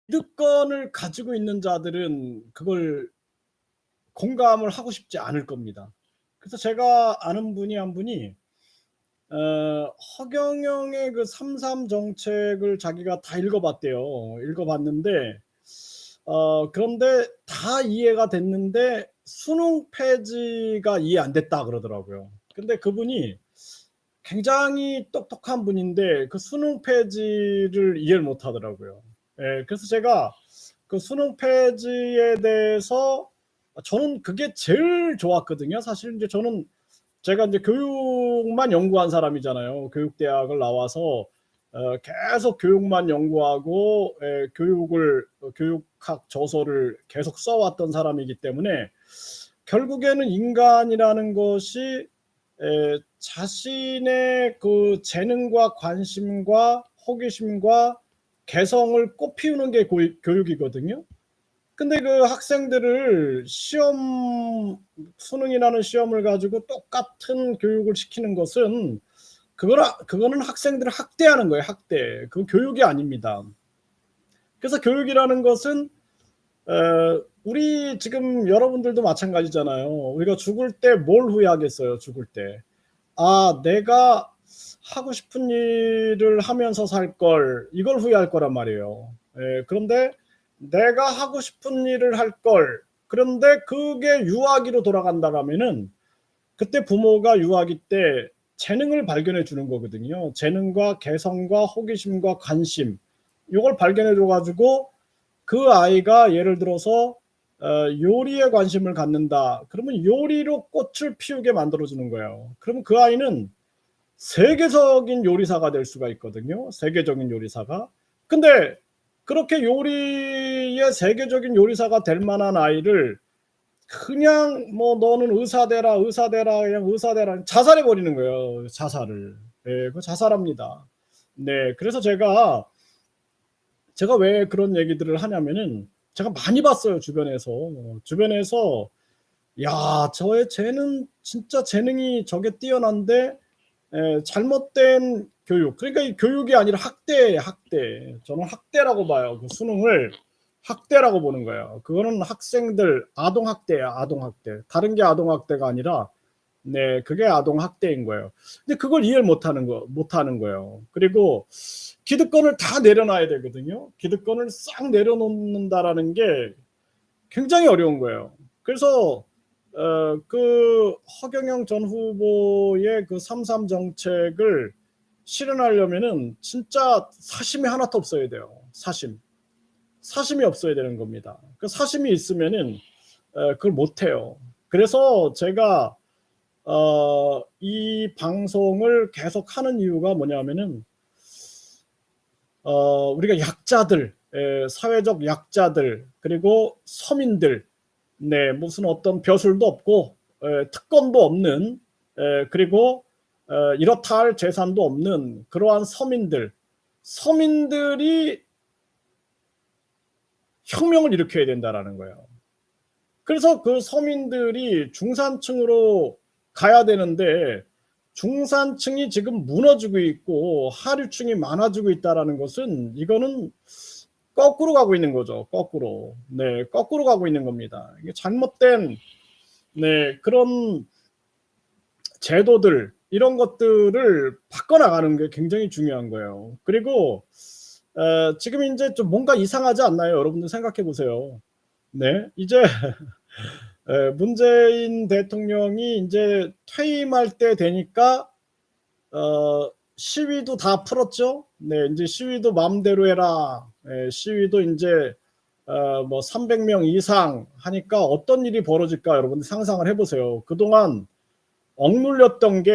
기득권을 가지고 있는 자들은 그걸 공감을 하고 싶지 않을 겁니다. 그래서 제가 아는 분이 한 분이 허경영의 그 3.3 정책을 자기가 다 읽어봤대요. 읽어봤는데 그런데 다 이해가 됐는데 수능 폐지가 이해 안 됐다 그러더라고요. 근데 그분이 굉장히 똑똑한 분인데 그 수능 폐지를 이해를 못 하더라고요. 예, 그래서 제가 그 수능 폐지에 대해서 저는 그게 제일 좋았거든요. 사실 인제 저는 제가 인제 교육만 연구한 사람이잖아요. 교육대학을 나와서 계속 교육만 연구하고 교육을 교육학 저서를 계속 써 왔던 사람이기 때문에 결국에는 인간이라는 것이 자신의 그 재능과 관심과 호기심과 개성을 꽃피우는 게 교육이거든요. 근데 그 학생들을 시험 수능이라는 시험을 가지고 똑같은 교육을 시키는 것은 그거는 학생들을 학대하는 거예요, 학대. 그건 교육이 아닙니다. 그래서 교육이라는 것은 우리 지금 여러분들도 마찬가지잖아요. 우리가 죽을 때 뭘 후회하겠어요, 죽을 때. '아 내가 하고 싶은 일을 하면서 살걸.' 이걸 후회할 거란 말이에요. 예. 그런데 내가 하고 싶은 일을 할 걸. 그런데 그게 유아기로 돌아간다라면은 그때 부모가 유아기 때 재능을 발견해 주는 거거든요. 재능과 개성과 호기심과 관심 요걸 발견해 줘 가지고 그 아이가 예를 들어서 요리에 관심을 갖는다. 그러면 요리로 꽃을 피우게 만들어 주는 거예요. 그러면 그 아이는 세계적인 요리사가 될 수가 있거든요, 세계적인 요리사가. 근데 그렇게 요리의 세계적인 요리사가 될 만한 아이를 그냥 뭐 "너는 의사 되라, 의사 되라, 그냥 의사 되라." 자살해 버리는 거예요, 자살을. 예, 그 자살합니다. 네. 그래서 제가 왜 그런 얘기들을 하냐면은 제가 많이 봤어요, 주변에서. 주변에서 "야 쟤는 진짜 재능이 저게 뛰어난데 잘못된 교육." 그러니까 이 교육이 아니라 학대예요, 학대. 저는 학대라고 봐요. 그 수능을 학대라고 보는 거예요. 그거는 학생들 아동 학대예요, 아동 학대. 다른 게 아동 학대가 아니라 네 그게 아동 학대인 거예요. 근데 그걸 이해를 못 하는 거예요. 그리고 기득권을 다 내려놔야 되거든요. 기득권을 싹 내려놓는다라는 게 굉장히 어려운 거예요. 그래서 그 허경영 전 후보의 그 3.3 정책을 실현하려면은 진짜 사심이 하나도 없어야 돼요. 사심. 사심이 없어야 되는 겁니다. 그 사심이 있으면은 그걸 못 해요. 그래서 제가 이 방송을 계속 하는 이유가 뭐냐면은 우리가 약자들, 사회적 약자들 그리고 서민들 네 무슨 어떤 벼슬도 없고 특권도 없는 그리고 이렇다 할 재산도 없는 그러한 서민들이 혁명을 일으켜야 된다라는 거예요. 그래서 그 서민들이 중산층으로 가야 되는데 중산층이 지금 무너지고 있고 하류층이 많아지고 있다라는 것은 이거는 거꾸로 가고 있는 거죠. 거꾸로. 네. 거꾸로 가고 있는 겁니다. 이게 잘못된 네 그런 제도들 이런 것들을 바꿔 나가는 게 굉장히 중요한 거예요. 그리고 지금 인제 좀 뭔가 이상하지 않나요? 여러분들 생각해 보세요. 네. 이제 문재인 대통령이 인제 퇴임할 때 되니까 시위도 다 풀었죠. 네. 인제 "시위도 마음대로 해라." 시위도 인제 뭐 300명 이상 하니까 어떤 일이 벌어질까 여러분들 상상을 해 보세요. 그동안 억눌렸던 게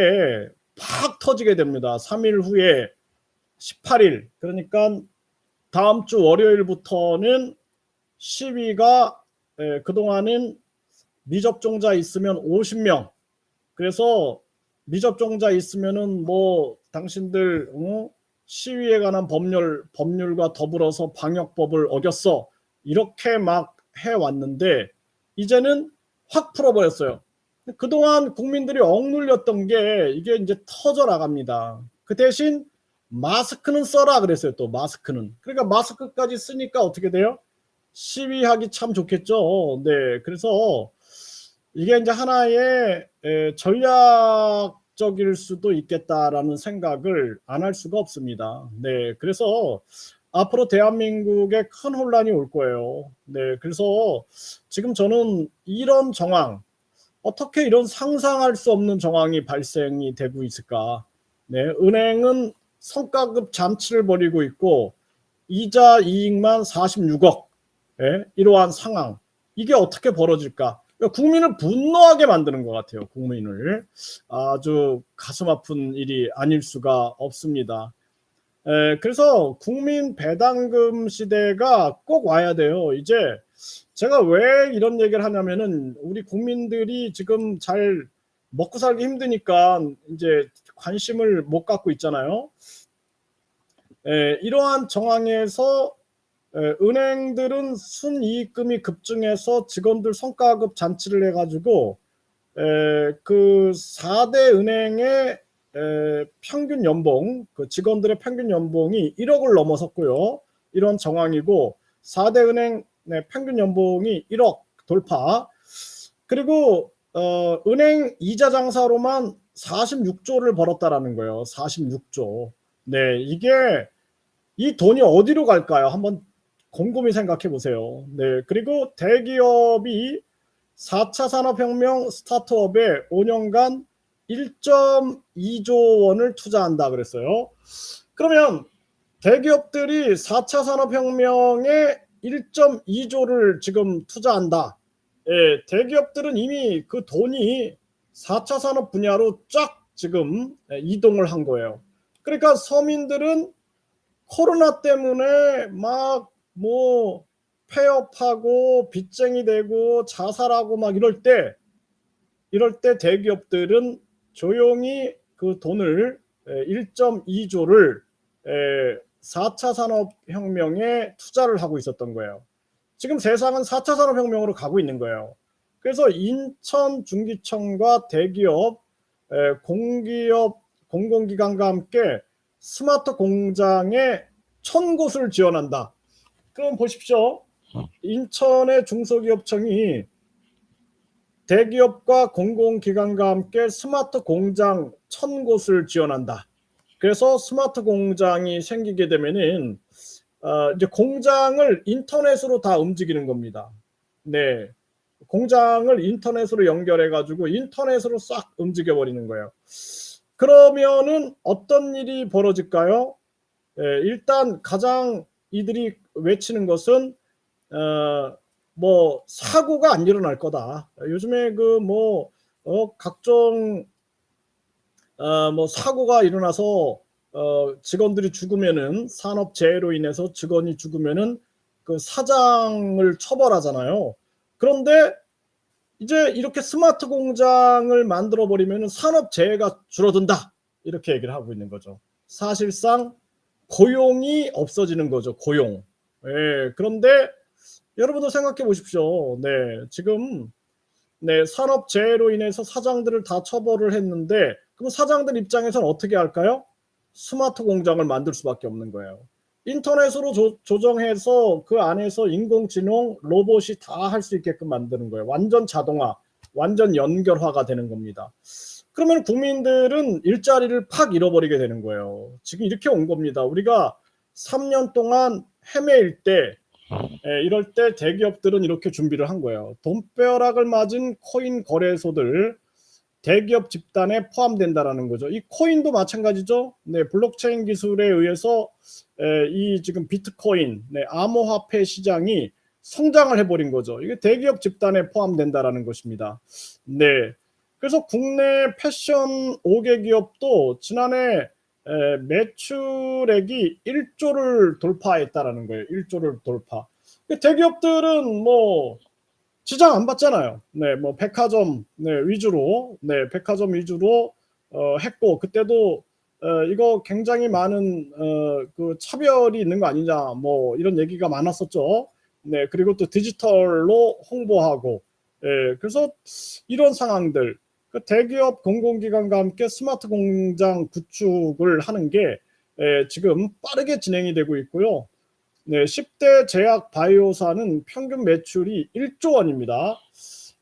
팍 터지게 됩니다. 3일 후에 18일 그러니깐 다음 주 월요일부터는 시위가 그동안은 미접종자 있으면 50명 그래서 미접종자 있으면은 뭐 "당신들 시위에 관한 법률과 더불어서 방역법을 어겼어." 이렇게 막 해 왔는데 이제는 확 풀어 버렸어요. 그동안 국민들이 억눌렸던 게 이게 인제 터져 나갑니다. 그 대신 마스크는 써라 그랬어요. 또 마스크는. 그러니까 마스크까지 쓰니까 어떻게 돼요? 시위하기 참 좋겠죠. 네, 그래서 이게 이제 하나의 전략적일 수도 있겠다라는 생각을 안 할 수가 없습니다. 네, 그래서 앞으로 대한민국에 큰 혼란이 올 거예요. 네, 그래서 지금 저는 이런 정황, 어떻게 이런 상상할 수 없는 정황이 발생이 되고 있을까? 네, 은행은 성과급 잠치를 벌이고 있고 이자 이익만 46억. 예, 이러한 상황. 이게 어떻게 벌어질까? 그러니까 국민을 분노하게 만드는 것 같아요. 국민을. 아주 가슴 아픈 일이 아닐 수가 없습니다. 그래서 국민 배당금 시대가 꼭 와야 돼요. 이제 제가 왜 이런 얘기를 하냐면은 우리 국민들이 지금 잘 먹고 살기 힘드니까 이제 관심을 못 갖고 있잖아요. 이러한 정황에서 은행들은 순이익금이 급증해서 직원들 성과급 잔치를 해가지고 그 4대 은행의 평균 연봉, 그 직원들의 평균 연봉이 1억을 넘어섰고요. 이런 정황이고 4대 은행 평균 연봉이 1억 돌파. 그리고 은행 이자 장사로만 46조를 벌었다라는 거예요. 46조. 네, 이게 이 돈이 어디로 갈까요? 한번 곰곰이 생각해 보세요. 네, 그리고 대기업이 4차 산업혁명 스타트업에 5년간 1.2조 원을 투자한다 그랬어요. 그러면 대기업들이 4차 산업혁명에 1.2조를 지금 투자한다. 예, 대기업들은 이미 그 돈이 4차 산업 분야로 쫙 지금 이동을 한 거예요. 그러니까 서민들은 코로나 때문에 막 뭐 폐업하고 빚쟁이 되고 자살하고 막 이럴 때 대기업들은 조용히 그 돈을 1.2조를 4차 산업혁명에 투자를 하고 있었던 거예요. 지금 세상은 4차 산업혁명으로 가고 있는 거예요. 그래서 인천중기청과 대기업, 공기업, 공공기관과 함께 스마트 공장에 1,000곳을 지원한다. 그럼 보십시오. 인천의 중소기업청이 대기업과 공공기관과 함께 스마트 공장 1,000곳을 지원한다. 그래서 스마트 공장이 생기게 되면은 이제 공장을 인터넷으로 다 움직이는 겁니다. 네, 공장을 인터넷으로 연결해 가지고 인터넷으로 싹 움직여 버리는 거예요. 그러면은 어떤 일이 벌어질까요? 일단 가장 이들이 외치는 것은 뭐 사고가 안 일어날 거다. 요즘에 그 뭐 각종 뭐 사고가 일어나서 직원들이 죽으면은 산업재해로 인해서 직원이 죽으면은 그 사장을 처벌하잖아요. 그런데 이제 이렇게 스마트 공장을 만들어 버리면은 산업재해가 줄어든다. 이렇게 얘기를 하고 있는 거죠. 사실상 고용이 없어지는 거죠. 고용. 예, 그런데 여러분도 생각해 보십시오. 네, 지금 네, 산업재해로 인해서 사장들을 다 처벌을 했는데 그럼 사장들 입장에서는 어떻게 할까요? 스마트 공장을 만들 수밖에 없는 거예요. 인터넷으로 조정해서 그 안에서 인공지능 로봇이 다 할 수 있게끔 만드는 거예요. 완전 자동화, 완전 연결화가 되는 겁니다. 그러면 국민들은 일자리를 팍 잃어버리게 되는 거예요. 지금 이렇게 온 겁니다. 우리가 3년 동안 헤매일 때 이럴 때 대기업들은 이렇게 준비를 한 거예요. 돈벼락을 맞은 코인 거래소들 대기업 집단에 포함된다라는 거죠. 이 코인도 마찬가지죠. 네, 블록체인 기술에 의해서 이 지금 비트코인, 네, 암호화폐 시장이 성장을 해버린 거죠. 이게 대기업 집단에 포함된다라는 것입니다. 네, 그래서 국내 패션 5개 기업도 지난해 매출액이 1조를 돌파했다라는 거예요. 1조를 돌파. 대기업들은 뭐 지장 안 받잖아요. 네, 뭐 백화점 위주로, 백화점 위주로 했고 그때도 이거 굉장히 많은 그 차별이 있는 거 아니냐, 뭐 이런 얘기가 많았었죠. 네, 그리고 또 디지털로 홍보하고, 그래서 이런 상황들, 그 대기업 공공기관과 함께 스마트 공장 구축을 하는 게 지금 빠르게 진행이 되고 있고요. 네, 10대 제약 바이오사는 평균 매출이 1조 원입니다.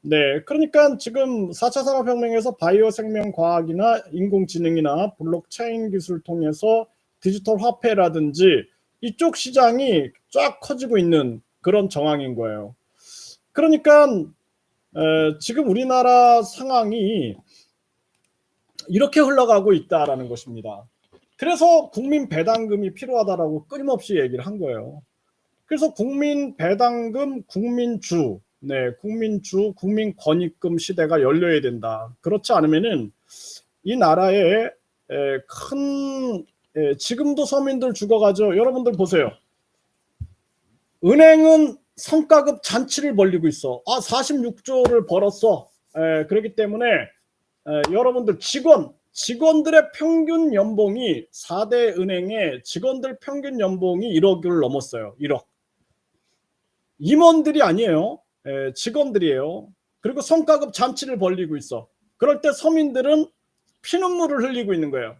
네, 그러니까 지금 4차 산업혁명에서 바이오 생명과학이나 인공지능이나 블록체인 기술을 통해서 디지털 화폐라든지 이쪽 시장이 쫙 커지고 있는 그런 정황인 거예요. 그러니까 지금 우리나라 상황이 이렇게 흘러가고 있다라는 것입니다. 그래서 국민 배당금이 필요하다라고 끊임없이 얘기를 한 거예요. 그래서 국민 배당금, 국민주, 네, 국민주, 국민권익금 시대가 열려야 된다. 그렇지 않으면은 이 나라에 큰 지금도 서민들 죽어가죠. 여러분들 보세요. 은행은 성과급 잔치를 벌리고 있어. 46조를 벌었어. 그렇기 때문에 여러분들 직원들의 평균 연봉이 4대 은행의 직원들 평균 연봉이 1억을 넘었어요. 1억. 임원들이 아니에요. 직원들이에요. 그리고 성과급 잔치를 벌리고 있어. 그럴 때 서민들은 피눈물을 흘리고 있는 거예요.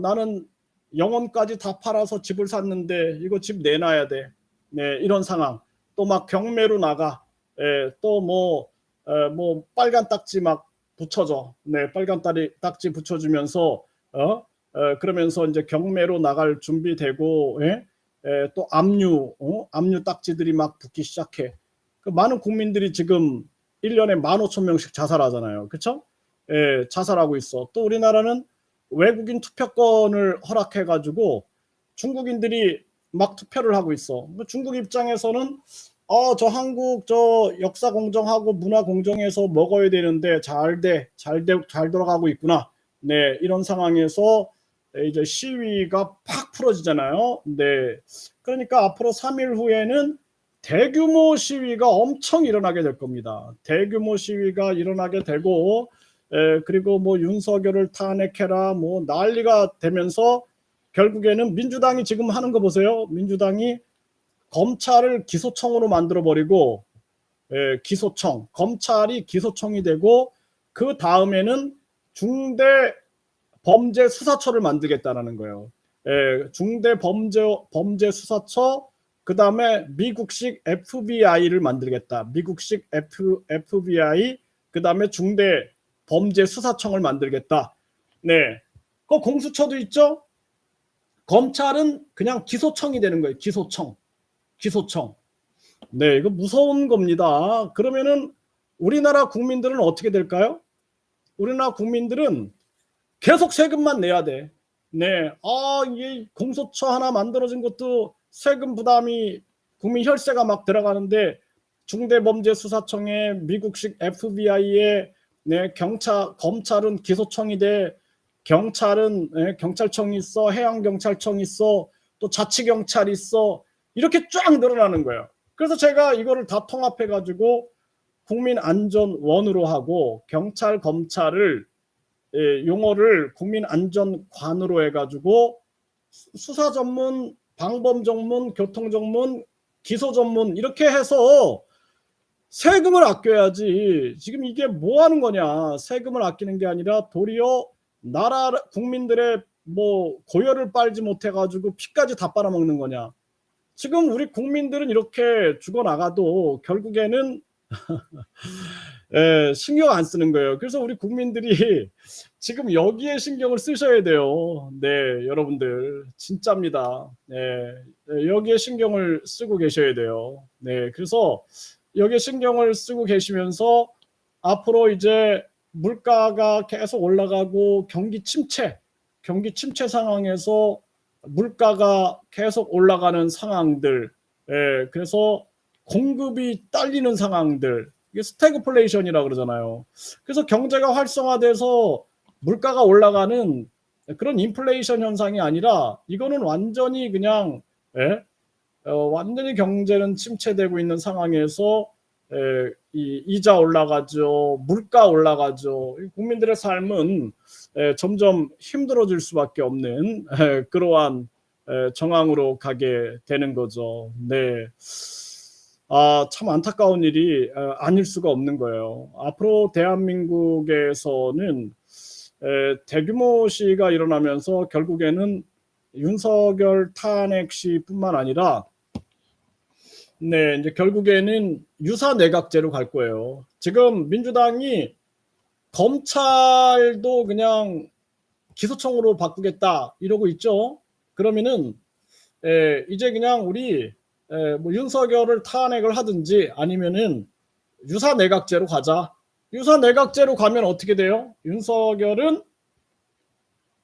나는 영혼까지 다 팔아서 집을 샀는데 이거 집 내놔야 돼. 네, 이런 상황. 또 막 경매로 나가. 또 뭐 빨간 딱지 막 붙여줘. 네, 빨간 딱지 붙여주면서 그러면서 이제 경매로 나갈 준비되고, 또 압류 딱지들이 막 붙기 시작해. 그 많은 국민들이 지금 1년에 15,000명씩 자살하잖아요. 그렇죠? 자살하고 있어. 또 우리나라는 외국인 투표권을 허락해가지고 중국인들이 막 투표를 하고 있어. 중국 입장에서는 저 한국 저 역사 공정하고 문화 공정에서 먹어야 되는데 잘 돌아가고 있구나. 네, 이런 상황에서 이제 시위가 팍 풀어지잖아요. 네, 그러니까 앞으로 3일 후에는 대규모 시위가 엄청 일어나게 될 겁니다. 대규모 시위가 일어나게 되고, 그리고 뭐 윤석열을 탄핵해라 뭐 난리가 되면서 결국에는 민주당이 지금 하는 거 보세요. 민주당이 검찰을 기소청으로 만들어 버리고, 기소청, 검찰이 기소청이 되고 그 다음에는 중대범죄수사처를 만들겠다는 거예요. 중대범죄수사처, 그 다음에 미국식 FBI를 만들겠다. 미국식 FBI, 그 다음에 중대범죄수사청을 만들겠다. 네, 그 공수처도 있죠. 검찰은 그냥 기소청이 되는 거예요. 기소청. 네, 이거 무서운 겁니다. 그러면은 우리나라 국민들은 어떻게 될까요? 우리나라 국민들은 계속 세금만 내야 돼. 네, 이게 공소처 하나 만들어진 것도 세금 부담이 국민 혈세가 막 들어가는데 중대범죄수사청에 미국식 FBI에 네, 검찰은 기소청이 돼. 경찰은 경찰청이 있어, 해양경찰청이 있어, 또 자치경찰이 있어. 이렇게 쫙 늘어나는 거예요. 그래서 제가 이거를 다 통합해가지고 국민안전원으로 하고 경찰, 검찰을 용어를 국민안전관으로 해가지고 수사 전문, 방범 전문, 교통 전문, 기소 전문 이렇게 해서 세금을 아껴야지. 지금 이게 뭐 하는 거냐. 세금을 아끼는 게 아니라 도리어 나라 국민들의 뭐 고열을 빨지 못해가지고 피까지 다 빨아먹는 거냐. 지금 우리 국민들은 이렇게 죽어나가도 결국에는 신경 안 쓰는 거예요. 그래서 우리 국민들이 지금 여기에 신경을 쓰셔야 돼요. 네, 여러분들 진짜입니다. 네, 여기에 신경을 쓰고 계셔야 돼요. 네, 그래서 여기에 신경을 쓰고 계시면서 앞으로 이제 물가가 계속 올라가고 경기 침체 상황에서 물가가 계속 올라가는 상황들, 그래서 공급이 딸리는 상황들, 이게 스태그플레이션이라고 그러잖아요. 그래서 경제가 활성화돼서 물가가 올라가는 그런 인플레이션 현상이 아니라 이거는 완전히 그냥 완전히 경제는 침체되고 있는 상황에서 이자 올라가죠, 물가 올라가죠. 국민들의 삶은 점점 힘들어질 수밖에 없는 그러한 정황으로 가게 되는 거죠. 네. 참 안타까운 일이 아닐 수가 없는 거예요. 앞으로 대한민국에서는 대규모 시위가 일어나면서 결국에는 윤석열 탄핵 시뿐만 아니라 네, 이제 결국에는 유사 내각제로 갈 거예요. 지금 민주당이 검찰도 그냥 기소청으로 바꾸겠다 이러고 있죠. 그러면은 이제 그냥 우리 뭐 윤석열을 탄핵을 하든지 아니면은 유사 내각제로 가자. 유사 내각제로 가면 어떻게 돼요? 윤석열은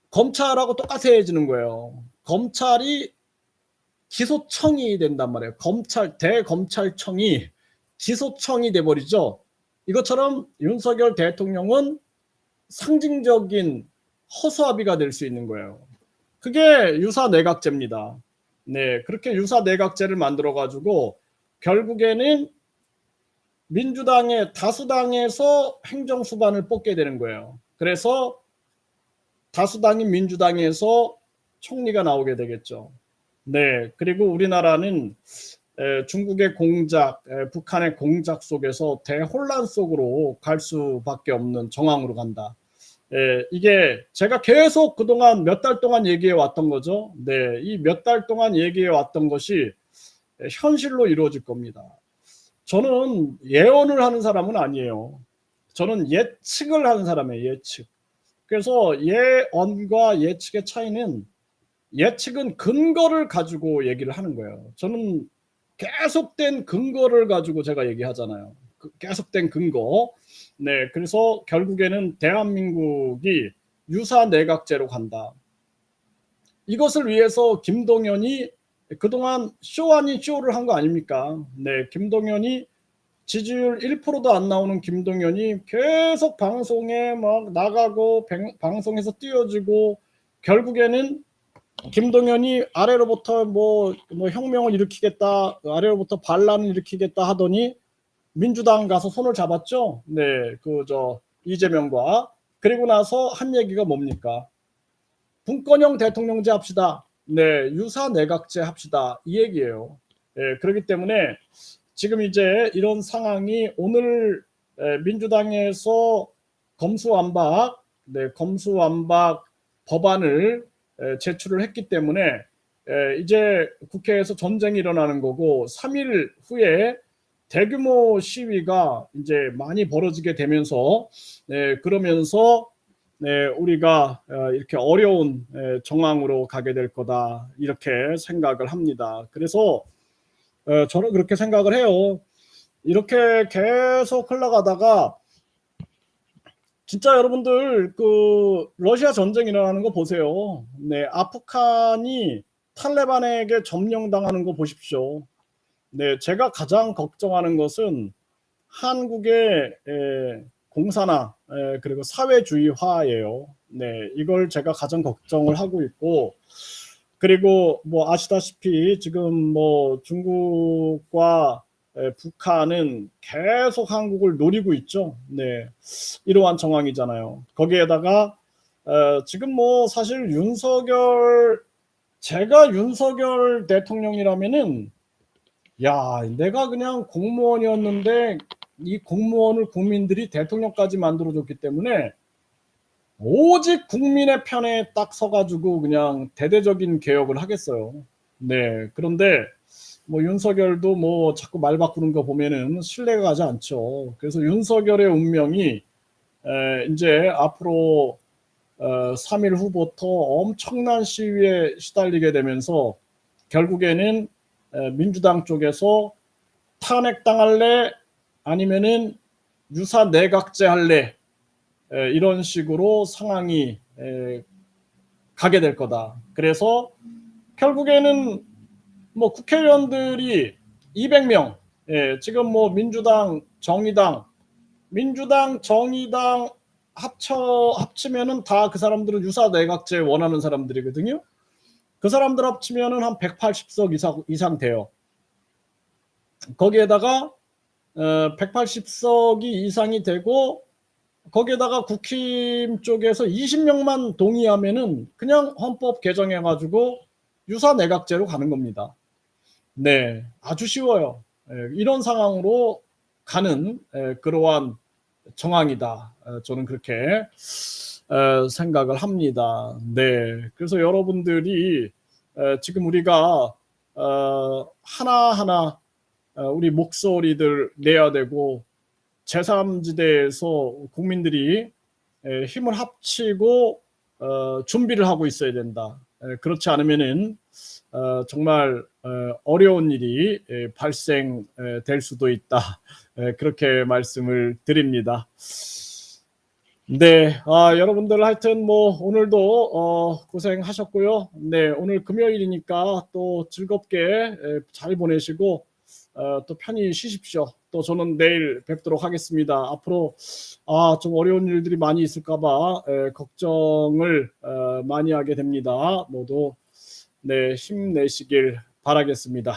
검찰하고 똑같아지는 거예요. 검찰이 기소청이 된단 말이에요. 대검찰청이 기소청이 돼버리죠. 이것처럼 윤석열 대통령은 상징적인 허수아비가 될 수 있는 거예요. 그게 유사 내각제입니다. 네, 그렇게 유사 내각제를 만들어 가지고 결국에는 민주당의 다수당에서 행정수반을 뽑게 되는 거예요. 그래서 다수당인 민주당에서 총리가 나오게 되겠죠. 네, 그리고 우리나라는 중국의 공작, 북한의 공작 속에서 대혼란 속으로 갈 수밖에 없는 정황으로 간다. 이게 제가 계속 그동안 몇 달 동안 얘기해 왔던 거죠. 네, 이 몇 달 동안 얘기해 왔던 것이 현실로 이루어질 겁니다. 저는 예언을 하는 사람은 아니에요. 저는 예측을 하는 사람이에요. 예측. 그래서 예언과 예측의 차이는 예측은 근거를 가지고 얘기를 하는 거예요. 저는 계속된 근거를 가지고 제가 얘기하잖아요. 계속된 근거. 네, 그래서 결국에는 대한민국이 유사 내각제로 간다. 이것을 위해서 김동연이 그동안 쇼 아닌 쇼를 한 거 아닙니까? 네, 김동연이 지지율 1%도 안 나오는 김동연이 계속 방송에 막 나가고 방송에서 띄워지고 결국에는 김동연이 아래로부터 뭐 혁명을 일으키겠다, 아래로부터 반란을 일으키겠다 하더니 민주당 가서 손을 잡았죠. 네, 이재명과. 그리고 나서 한 얘기가 뭡니까? 분권형 대통령제 합시다. 네, 유사 내각제 합시다. 이 얘기예요. 네, 그렇기 때문에 지금 이제 이런 상황이 오늘 민주당에서 검수완박, 네, 검수완박 법안을 제출을 했기 때문에 이제 국회에서 전쟁이 일어나는 거고 3일 후에 대규모 시위가 이제 많이 벌어지게 되면서 그러면서 우리가 이렇게 어려운 정황으로 가게 될 거다 이렇게 생각을 합니다. 그래서 저는 그렇게 생각을 해요. 이렇게 계속 흘러가다가 진짜 여러분들 러시아 전쟁 일어나는 거 보세요. 네, 아프간이 탈레반에게 점령당하는 거 보십시오. 네, 제가 가장 걱정하는 것은 한국의 공산화 그리고 사회주의화예요. 네, 이걸 제가 가장 걱정을 하고 있고 그리고 뭐 아시다시피 지금 뭐 중국과 북한은 계속 한국을 노리고 있죠. 네, 이러한 정황이잖아요. 거기에다가 지금 뭐 사실 제가 윤석열 대통령이라면은 야, 내가 그냥 공무원이었는데 이 공무원을 국민들이 대통령까지 만들어줬기 때문에 오직 국민의 편에 딱 서가지고 그냥 대대적인 개혁을 하겠어요. 네, 그런데 뭐 윤석열도 뭐 자꾸 말 바꾸는 거 보면은 신뢰가 가지 않죠. 그래서 윤석열의 운명이 이제 앞으로 3일 후부터 엄청난 시위에 시달리게 되면서 결국에는 민주당 쪽에서 탄핵당할래 아니면은 유사 내각제 할래 이런 식으로 상황이 가게 될 거다. 그래서 결국에는 뭐 국회의원들이 200명 지금 뭐 민주당, 정의당 합치면은 다 그 사람들은 유사 내각제 원하는 사람들이거든요. 그 사람들 합치면은 한 180석 이상 돼요. 거기에다가 180석이 이상이 되고 거기에다가 국힘 쪽에서 20명만 동의하면은 그냥 헌법 개정해가지고 유사 내각제로 가는 겁니다. 네, 아주 쉬워요. 이런 상황으로 가는 그러한 정황이다. 저는 그렇게 생각을 합니다. 네, 그래서 여러분들이 지금 우리가 하나하나 우리 목소리들 내야 되고 제3지대에서 국민들이 힘을 합치고 준비를 하고 있어야 된다. 그렇지 않으면은 정말 어려운 일이 발생될 수도 있다. 그렇게 말씀을 드립니다. 네, 여러분들 하여튼 뭐 오늘도 고생하셨고요. 네, 오늘 금요일이니까 또 즐겁게 잘 보내시고 또 편히 쉬십시오. 또 저는 내일 뵙도록 하겠습니다. 앞으로 좀 어려운 일들이 많이 있을까봐 걱정을 많이 하게 됩니다. 모두 네, 힘내시길 바라겠습니다.